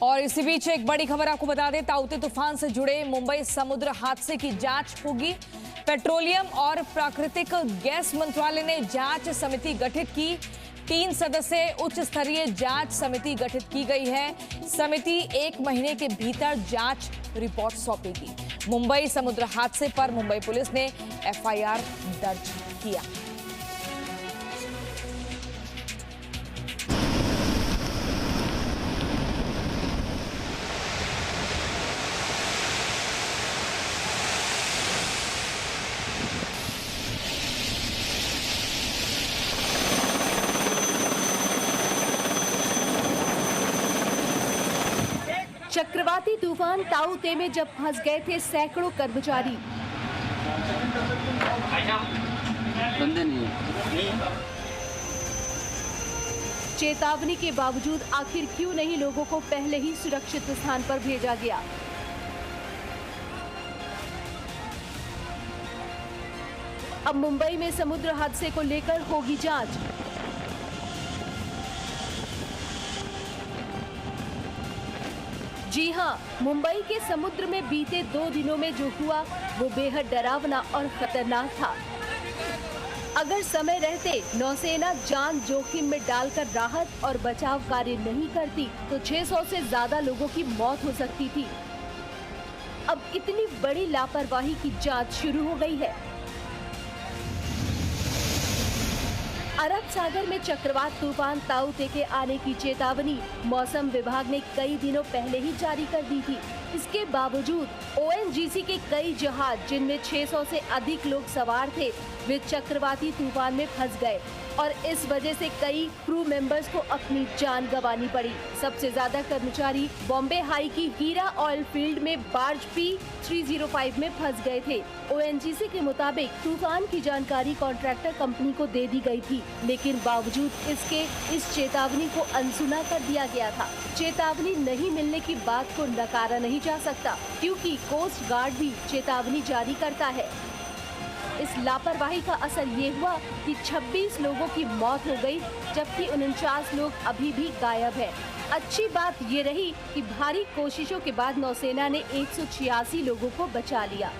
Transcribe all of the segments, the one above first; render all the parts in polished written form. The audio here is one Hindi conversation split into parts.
और इसी बीच एक बड़ी खबर आपको बता दें, ताउते तूफान से जुड़े मुंबई समुद्र हादसे की जांच होगी। पेट्रोलियम और प्राकृतिक गैस मंत्रालय ने जांच समिति गठित की। 3 सदस्यीय उच्च स्तरीय जांच समिति गठित की गई है। समिति 1 महीने के भीतर जांच रिपोर्ट सौंपेगी। मुंबई समुद्र हादसे पर मुंबई पुलिस ने एफआईआर दर्ज किया। चक्रवाती तूफान ताउते में जब फंस गए थे सैकड़ों कर्मचारी, चेतावनी के बावजूद आखिर क्यों नहीं लोगों को पहले ही सुरक्षित स्थान पर भेजा गया? अब मुंबई में समुद्र हादसे को लेकर होगी जांच। जी हां, मुंबई के समुद्र में बीते 2 दिनों में जो हुआ वो बेहद डरावना और खतरनाक था। अगर समय रहते नौसेना जान जोखिम में डालकर राहत और बचाव कार्य नहीं करती तो 600 से ज्यादा लोगों की मौत हो सकती थी। अब इतनी बड़ी लापरवाही की जांच शुरू हो गई है। अरब सागर में चक्रवात तूफान ताउते के आने की चेतावनी मौसम विभाग ने कई दिनों पहले ही जारी कर दी थी। इसके बावजूद ओएनजीसी के कई जहाज जिनमें 600 से अधिक लोग सवार थे, वे चक्रवाती तूफान में फंस गए और इस वजह से कई क्रू मेंबर्स को अपनी जान गंवानी पड़ी। सबसे ज्यादा कर्मचारी बॉम्बे हाई की हीरा ऑयल फील्ड में बार्ज P305 में फंस गए थे। ओएनजीसी के मुताबिक तूफान की जानकारी कॉन्ट्रैक्टर कंपनी को दे दी गई थी, लेकिन बावजूद इसके इस चेतावनी को अनसुना कर दिया गया था। चेतावनी नहीं मिलने की बात को नकारा नहीं जा सकता, क्योंकि कोस्ट गार्ड भी चेतावनी जारी करता है। इस लापरवाही का असर ये हुआ कि 26 लोगों की मौत हो गई, जबकि 49 लोग अभी भी गायब हैं। अच्छी बात ये रही कि भारी कोशिशों के बाद नौसेना ने 186 लोगों को बचा लिया।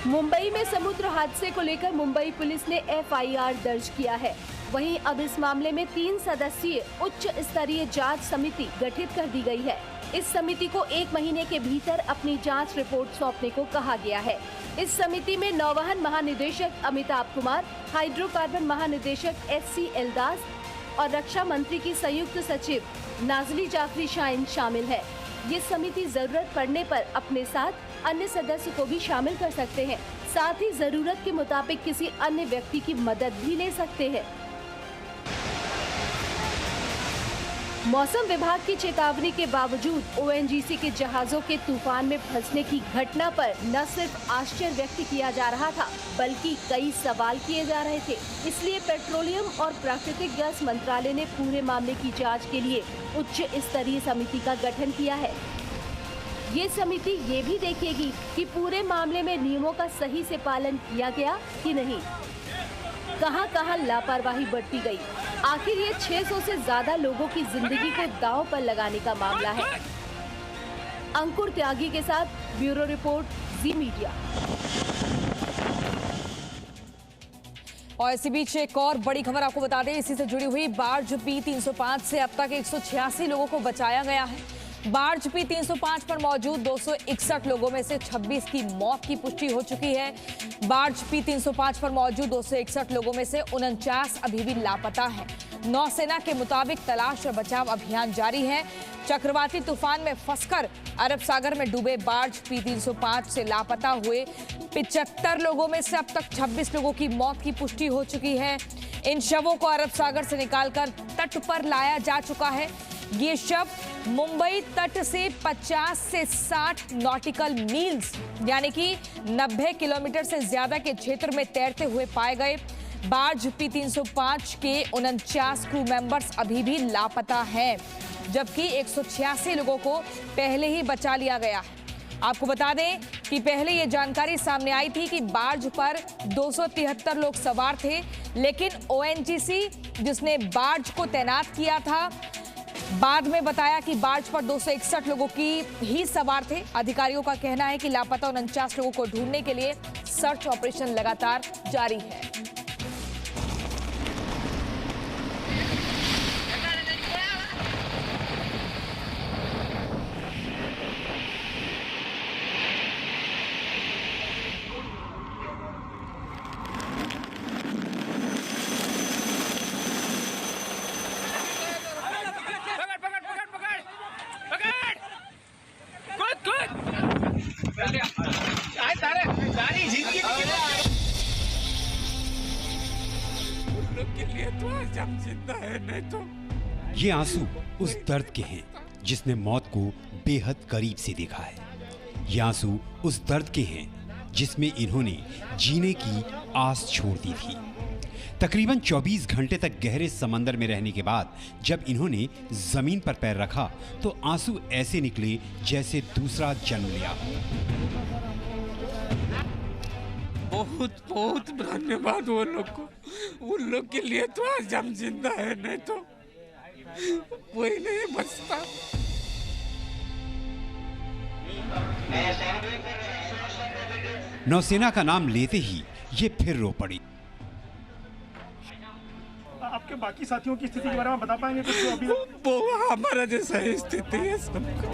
मुंबई में समुद्र हादसे को लेकर मुंबई पुलिस ने एफआईआर दर्ज किया है। वहीं अब इस मामले में 3 सदस्यीय उच्च स्तरीय जांच समिति गठित कर दी गई है। इस समिति को 1 महीने के भीतर अपनी जांच रिपोर्ट सौंपने को कहा गया है। इस समिति में नौवहन महानिदेशक अमिताभ कुमार, हाइड्रोकार्बन महानिदेशक SC एलदास और रक्षा मंत्री की संयुक्त सचिव नाजली जाफरी शाइन शामिल है। ये समिति जरूरत पड़ने पर अपने साथ अन्य सदस्य को भी शामिल कर सकते हैं। साथ ही जरूरत के मुताबिक किसी अन्य व्यक्ति की मदद भी ले सकते हैं। मौसम विभाग की चेतावनी के बावजूद ओएनजीसी के जहाजों के तूफान में फंसने की घटना पर न सिर्फ आश्चर्य व्यक्त किया जा रहा था, बल्कि कई सवाल किए जा रहे थे। इसलिए पेट्रोलियम और प्राकृतिक गैस मंत्रालय ने पूरे मामले की जांच के लिए उच्च स्तरीय समिति का गठन किया है। ये समिति ये भी देखेगी कि पूरे मामले में नियमों का सही से पालन किया गया कि नहीं, कहां-कहां लापरवाही बरती गई। आखिर ये 600 से ज्यादा लोगों की जिंदगी को दांव पर लगाने का मामला है। अंकुर त्यागी के साथ ब्यूरो रिपोर्ट, जी मीडिया। और इसी बीच एक और बड़ी खबर आपको बता दें, इसी से जुड़ी हुई बार्ज P305 से अब तक 186 लोगों को बचाया गया है। बार्ज P305 पर मौजूद 261 लोगों में से 26 की मौत की पुष्टि हो चुकी है। बार्ज P305 पर मौजूद 261 लोगों में से 49 अभी भी लापता हैं। नौसेना के मुताबिक तलाश और बचाव अभियान जारी है। चक्रवाती तूफान में फंसकर अरब सागर में डूबे बार्ज P305 से लापता हुए 75 लोगों में से अब तक 26 लोगों की मौत की पुष्टि हो चुकी है। इन शवों को अरब सागर से निकालकर तट पर लाया जा चुका है। ये शव मुंबई तट से 50 से 60 नॉटिकल मील्स यानी कि 90 किलोमीटर से ज्यादा के क्षेत्र में तैरते हुए पाए गए। बार्ज P305 के 49 क्रू मेंबर्स अभी भी लापता हैं, जबकि 186 लोगों को पहले ही बचा लिया गया है। आपको बता दें कि पहले ये जानकारी सामने आई थी कि बार्ज पर 273 लोग सवार थे, लेकिन ओएनजीसी जिसने बार्ज को तैनात किया था। बाद में बताया कि बार्ज पर 261 लोगों की ही सवार थे। अधिकारियों का कहना है कि लापता 49 लोगों को ढूंढने के लिए सर्च ऑपरेशन लगातार जारी है। ये आंसू उस दर्द के हैं जिसने मौत को बेहद करीब से देखा है। ये आंसू उस दर्द के हैं जिसमें इन्होंने जीने की आस छोड़ दी थी। तकरीबन 24 घंटे तक गहरे समंदर में रहने के बाद जब इन्होंने जमीन पर पैर रखा तो आंसू ऐसे निकले जैसे दूसरा जन्म लिया। बहुत बहुत धन्यवाद वो लोग को। उन लोग के लिए तो आज हम जिंदा है, नहीं तो कोई नहीं बचता। नौसेना का नाम लेते ही ये फिर रो पड़ी। आपके बाकी साथियों की स्थिति के बारे में बता पाएंगे कुछ जो अभी वो हमारा जैसा ही स्थिति है सबका।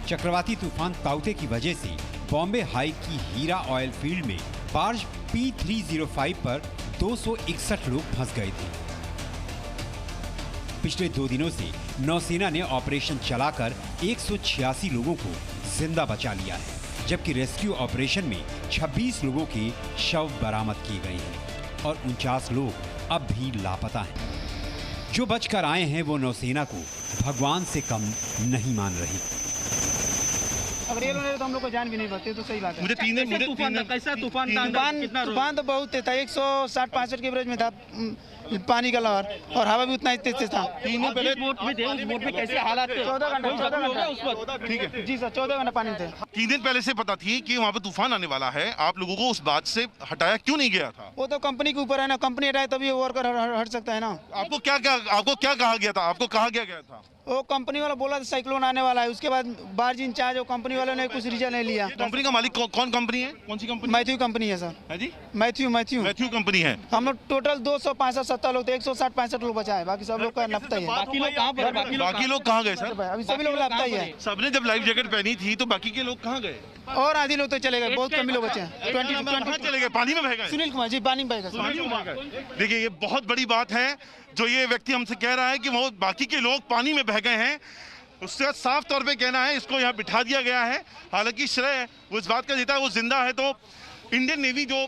चक्रवाती तूफान ताउते की वजह से बॉम्बे हाई की हीरा ऑयल फील्ड में बार्ज P305 पर 261 लोग फंस गए थे। पिछले 2 दिनों से नौसेना ने ऑपरेशन चलाकर 186 लोगों को जिंदा बचा लिया है, जबकि रेस्क्यू ऑपरेशन में 26 लोगों के शव बरामद किए गए हैं और 49 लोग अब भी लापता हैं। जो बचकर आए हैं वो नौसेना को भगवान से कम नहीं मान रहे। अब रेल होने तो हम लोग को जान भी नहीं पाते, तो सही बात है। मुझे कैसा तूफान तो बहुत तेज था, 160-165 के एवरेज में था पानी का लहर, और हवा भी उतना ही तेज था। तीनों पहले बोट में कैसे हालात थे? 14 घंटा। ठीक है जी सर, 14 घंटा पानी थे। 3 दिन पहले से पता थी कि वहाँ पे तूफान आने वाला है, आप लोगों को उस बात से हटाया क्यों नहीं गया था? वो तो कंपनी के ऊपर है ना, कंपनी हटाए तभी वर्कर हट सकता है ना। आपको क्या कहा गया था? आपको कहा गया था? वो कंपनी वाला बोला था साइक्लोन आने वाला है, उसके बाद बार्ज इंचार्ज और कंपनी वालों ने कुछ रीजन नहीं लिया। कंपनी का मालिक कौन कंपनी है? कौन सी कंपनी? मैथ्यू कंपनी है सर। है जी? मैथ्यू कंपनी है। हम लोग टोटल 265-70 लोग थे, 160-65 लोग बचा है, बाकी सब लोग का लापता ही है। बाकी लोग कहाँ पर? बाकी लोग कहाँ गए सर? अभी सभी लोग लापता ही है। सबने जब लाइफ जैकेट पहनी थी तो बाकी के लोग कहाँ गए? और आधी लोग तो चले गए, बहुत कम ही लोग बचे हैं। 20 चले गए, पानी में बह गए। सुनील कुमार जी पानी में बह गए। देखिए ये बहुत बड़ी बात है जो ये व्यक्ति हमसे कह रहा है कि वो बाकी के लोग पानी में बह गए हैं। उससे साफ तौर पे कहना है इसको यहाँ बिठा दिया गया है। हालांकि श्रेय वो इस बात का देता है वो जिंदा है, तो इंडियन नेवी जो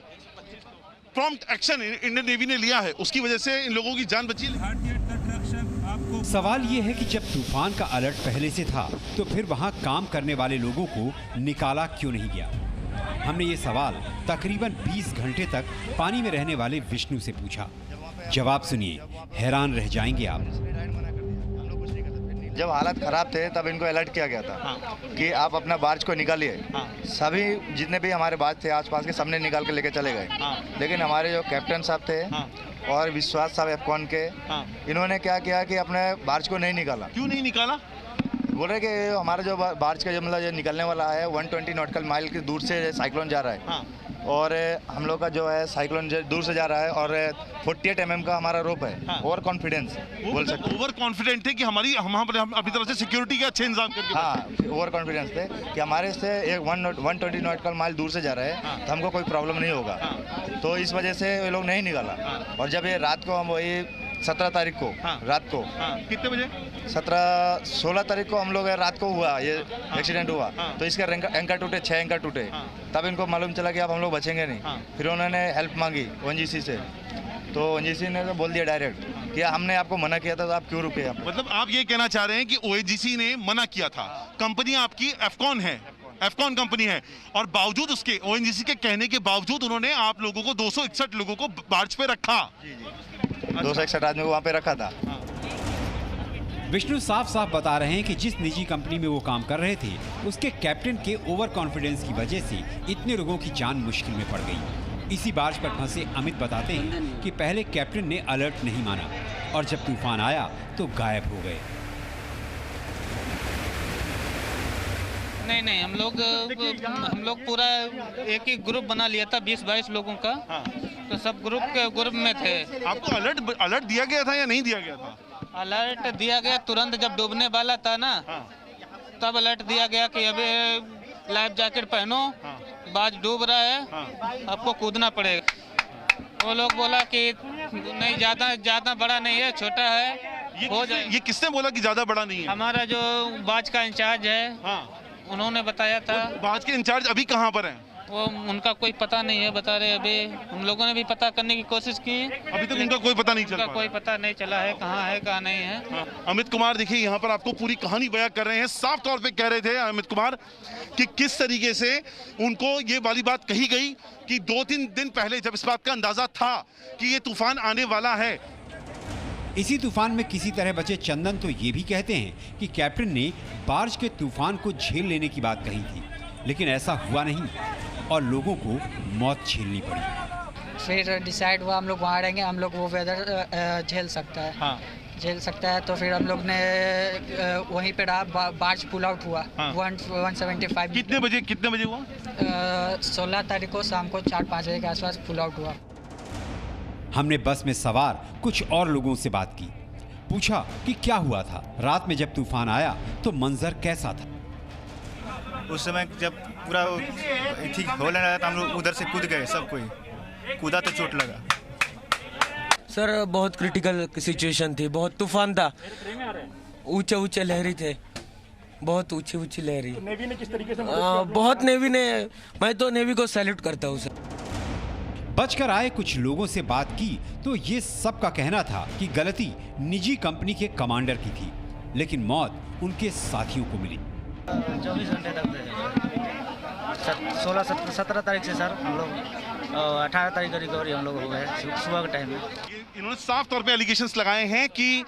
प्रॉम्प्ट एक्शन इंडियन नेवी ने लिया है उसकी वजह से इन लोगों की जान बची। सवाल ये है कि जब तूफान का अलर्ट पहले से था तो फिर वहां काम करने वाले लोगों को निकाला क्यों नहीं गया? हमने ये सवाल तकरीबन 20 घंटे तक पानी में रहने वाले विष्णु से पूछा। जवाब सुनिए, हैरान रह जाएंगे आप। जब हालत खराब थे तब इनको अलर्ट किया गया था कि आप अपना बार्ज को निकालिए। सभी जितने भी हमारे बार्ज थे आसपास के सबने निकाल के लेके चले गए, लेकिन हमारे जो कैप्टन साहब थे और विश्वास साहब एफकॉन के, इन्होंने क्या किया कि अपने बार्ज को नहीं निकाला। क्यों नहीं निकाला? बोल रहे कि हमारा जो बार्ज का जो मतलब जो निकलने वाला है 120 नॉटिकल माइल की दूर से साइक्लोन जा रहा है, और हम लोग का जो है साइक्लोन दूर से जा रहा है, और 48 mm का हमारा रोप है। ओवर कॉन्फिडेंस बोल सकते। ओवर कॉन्फिडेंट थे कि हम अपनी तरफ से सिक्योरिटी के अच्छे इंतजाम करके। हाँ, ओवर कॉन्फिडेंस थे कि हमारे से एक 120 नॉटिकल माइल दूर से जा रहा है तो हमको कोई प्रॉब्लम नहीं होगा, तो इस वजह से ये लोग नहीं निकाला। और जब ये रात को हम वही 17 तारीख को रात को कितने बजे? 16 तारीख को हम लोग रात को हुआ ये एक्सीडेंट हुआ, तो इसके एंकर टूटे, 6 एंकर टूटे। तब इनको मालूम चला कि अब हम लोग बचेंगे नहीं। फिर उन्होंने हेल्प मांगी ONGC से, तो ONGC ने तो बोल दिया डायरेक्ट कि हमने आपको मना किया था तो आप क्यों रुके? आप मतलब आप ये कहना चाह रहे हैं कि ONGC ने मना किया था। कंपनी आपकी एफकॉन है, एफकॉन कंपनी है, और बावजूद उसके ONGC के कहने के बावजूद उन्होंने आप लोगों को 261 लोगों को बार्ज पे रखा। 261 आदमी को वहाँ पे रखा था। विष्णु साफ साफ बता रहे हैं कि जिस निजी कंपनी में वो काम कर रहे थे उसके कैप्टन के ओवर कॉन्फिडेंस की वजह से इतने लोगों की जान मुश्किल में पड़ गई। इसी बार्ज पर फंसे अमित बताते हैं कि पहले कैप्टन ने अलर्ट नहीं माना और जब तूफान आया तो गायब हो गए। नहीं, हम लोग पूरा एक ही ग्रुप बना लिया था 20-22 लोगों का। तो सब ग्रुप में थे। आपको अलर्ट दिया गया था या नहीं दिया गया था? अलर्ट दिया गया तुरंत जब डूबने वाला था ना, तब अलर्ट दिया गया कि अभी लाइफ जैकेट पहनो, बाज डूब रहा है, आपको कूदना पड़ेगा। वो लोग बोला कि नहीं, ज़्यादा बड़ा नहीं है, छोटा है, हो जाए। ये किसने बोला कि ज्यादा बड़ा नहीं है? हमारा जो बाज का इंचार्ज है, उन्होंने बताया था। बाज के इंचार्ज अभी कहाँ पर हैं? वो उनका कोई पता नहीं है, बता रहे अभी। हम लोगों ने भी पता करने की कोशिश की, अभी तक उनका कोई पता नहीं चला। कोई पता नहीं चला है कहाँ नहीं है। अमित कुमार देखिए यहाँ पर आपको पूरी कहानी बयां कर रहे हैं। साफ तौर पे कह रहे थे अमित कुमार कि किस तरीके से उनको ये वाली बात कही गई कि 2-3 दिन पहले जब इस बात का अंदाजा था कि ये तूफान आने वाला है। इसी तूफान में किसी तरह बचे चंदन तो ये भी कहते हैं कि कैप्टन ने बार्ज के तूफान को झेल लेने की बात कही थी, लेकिन ऐसा हुआ नहीं और लोगों को मौत झेलनी पड़ी। फिर डिसाइड हुआ हम लोग वहाँ रहेंगे, हम लोग वो वेदर झेल सकता है, झेल सकता है। तो फिर हम लोग ने वहीं पे रहा। बार्ज पुल आउट हुआ 175। कितने बजे हुआ? 16 तारीख को शाम को 4-5 बजे के आसपास पुल आउट हुआ। हमने बस में सवार कुछ और लोगों से बात की, पूछा कि क्या हुआ था, रात में जब तूफान आया तो मंजर कैसा था। उस समय जब पूरा ठीक होने लगा था, हम लोग उधर से कूद गए, सब कोई कूदा तो चोट लगा। सर बहुत क्रिटिकल सिचुएशन थी, बहुत तूफान था, ऊंचे लहरी थे, बहुत ऊंची लहरी। नेवी ने किस तरीके से बहुत नेवी ने, मैं तो नेवी को सैल्यूट करता हूँ सर। बचकर आए कुछ लोगों से बात की तो ये सबका कहना था कि गलती निजी कंपनी के कमांडर की थी, लेकिन मौत उनके साथियों को मिली। 24 घंटे तक 16-17 तारीख से सर हम लोग 18 तारीख का रिकवरी हम लोग हो गए सुबह के टाइम में। इन्होंने साफ तौर पे एलिगेशंस लगाए हैं कि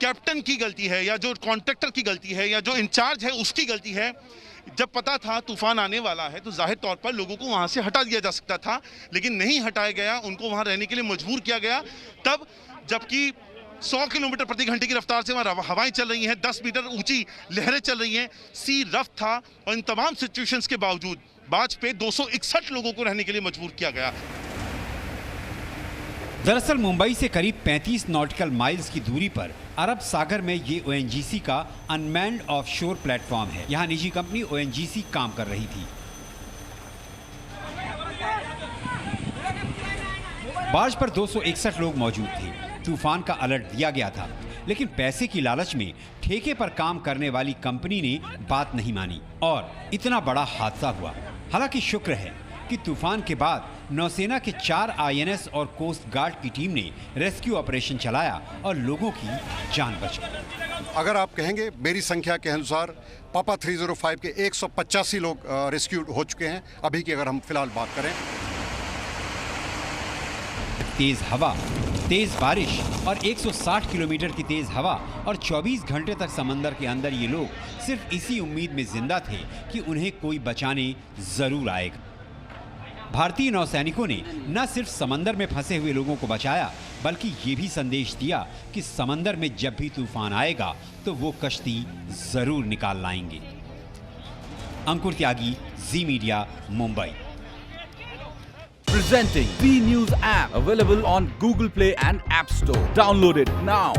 कैप्टन की गलती है या जो कॉन्ट्रैक्टर की गलती है या जो इंचार्ज है उसकी गलती है। जब पता था तूफान आने वाला है तो जाहिर तौर पर लोगों को वहां से हटा दिया जा सकता था, लेकिन नहीं हटाया गया, उनको वहां रहने के लिए मजबूर किया गया। तब जबकि 100 किलोमीटर प्रति घंटे की रफ्तार से वहां हवाएं चल रही हैं, 10 मीटर ऊंची लहरें चल रही हैं, सी रफ था, और इन तमाम सिचुएशंस के बावजूद बाज पे 261 लोगों को रहने के लिए मजबूर किया गया। दरअसल मुंबई से करीब 35 नॉटिकल माइल्स की दूरी पर अरब सागर में ये ONGC का अनमैन्ड ऑफशोर प्लेटफॉर्म है। यहाँ निजी कंपनी ONGC काम कर रही थी। बार्ज पर 261 लोग मौजूद थे। तूफान का अलर्ट दिया गया था, लेकिन पैसे की लालच में ठेके पर काम करने वाली कंपनी ने बात नहीं मानी और इतना बड़ा हादसा हुआ। हालांकि शुक्र है कि तूफान के बाद नौसेना के 4 INS और कोस्ट गार्ड की टीम ने रेस्क्यू ऑपरेशन चलाया और लोगों की जान बच गई। अगर आप कहेंगे मेरी संख्या के अनुसार पापा 305 के 185 लोग रेस्क्यू हो चुके हैं अभी की अगर हम फिलहाल बात करें। तेज हवा, तेज बारिश और 160 किलोमीटर की तेज हवा और 24 घंटे तक समंदर के अंदर ये लोग सिर्फ इसी उम्मीद में जिंदा थे कि उन्हें कोई बचाने जरूर आएगा। भारतीय नौसैनिकों ने न सिर्फ समंदर में फंसे हुए लोगों को बचाया, बल्कि ये भी संदेश दिया कि समंदर में जब भी तूफान आएगा तो वो कश्ती जरूर निकाल लाएंगे। Ankur Tyagi, Zee media, Mumbai. Presenting B News app available on Google Play and App Store. Download it now.